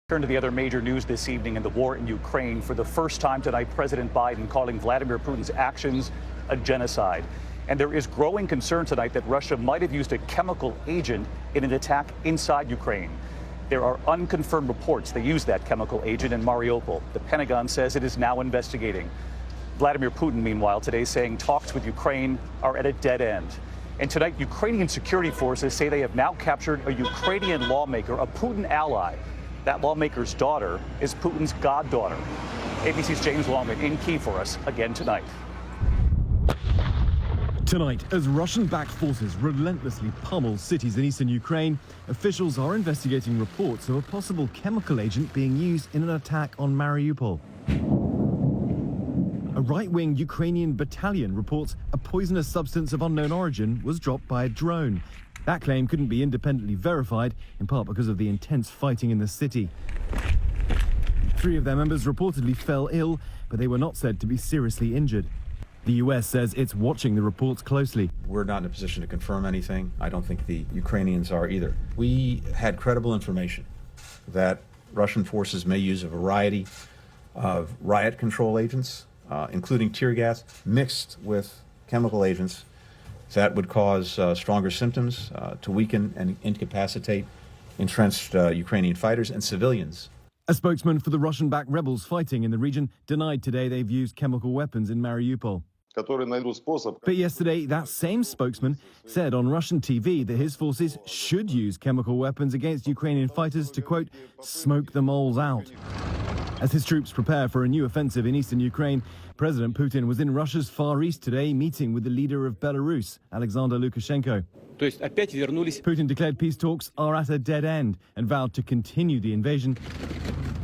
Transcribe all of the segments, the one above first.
Turn to the other major news this evening in the war in Ukraine. For the first time tonight, President Biden calling Vladimir Putin's actions a genocide. And there is growing concern tonight that Russia might have used a chemical agent in an attack inside Ukraine. There are unconfirmed reports they used that chemical agent in Mariupol. The Pentagon says it is now investigating. Vladimir Putin, meanwhile, today saying talks with Ukraine are at a dead end. And tonight, Ukrainian security forces say they have now captured a Ukrainian lawmaker, a Putin ally. That lawmaker's daughter is Putin's goddaughter. ABC's James Longman in Kyiv for us again tonight. Tonight, as Russian-backed forces relentlessly pummel cities in eastern Ukraine, officials are investigating reports of a possible chemical agent being used in an attack on Mariupol. A right-wing Ukrainian battalion reports a poisonous substance of unknown origin was dropped by a drone. That claim couldn't be independently verified, in part because of the intense fighting in the city. 3 of their members reportedly fell ill, but they were not said to be seriously injured. The US says it's watching the reports closely. We're not in a position to confirm anything. I don't think the Ukrainians are either. We had credible information that Russian forces may use a variety of riot control agents, including tear gas, mixed with chemical agents that would cause stronger symptoms, to weaken and incapacitate entrenched Ukrainian fighters and civilians. A spokesman for the Russian-backed rebels fighting in the region denied today they've used chemical weapons in Mariupol. But yesterday, that same spokesman said on Russian TV that his forces should use chemical weapons against Ukrainian fighters to, quote, smoke the moles out. As his troops prepare for a new offensive in eastern Ukraine, President Putin was in Russia's Far East today, meeting with the leader of Belarus, Alexander Lukashenko. Putin declared peace talks are at a dead end and vowed to continue the invasion,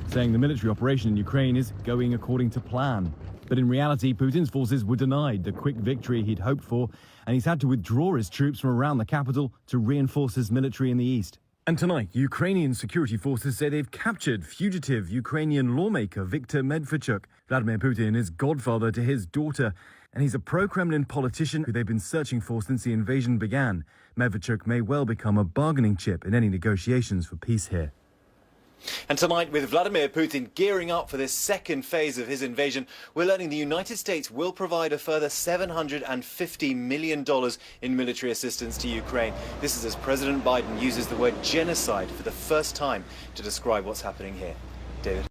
saying the military operation in Ukraine is going according to plan. But in reality, Putin's forces were denied the quick victory he'd hoped for, and he's had to withdraw his troops from around the capital to reinforce his military in the east. And tonight, Ukrainian security forces say they've captured fugitive Ukrainian lawmaker Viktor Medvedchuk. Vladimir Putin is godfather to his daughter, and he's a pro-Kremlin politician who they've been searching for since the invasion began. Medvedchuk may well become a bargaining chip in any negotiations for peace here. And tonight, with Vladimir Putin gearing up for this second phase of his invasion, we're learning the United States will provide a further $750 million in military assistance to Ukraine. This is as President Biden uses the word genocide for the first time to describe what's happening here. David.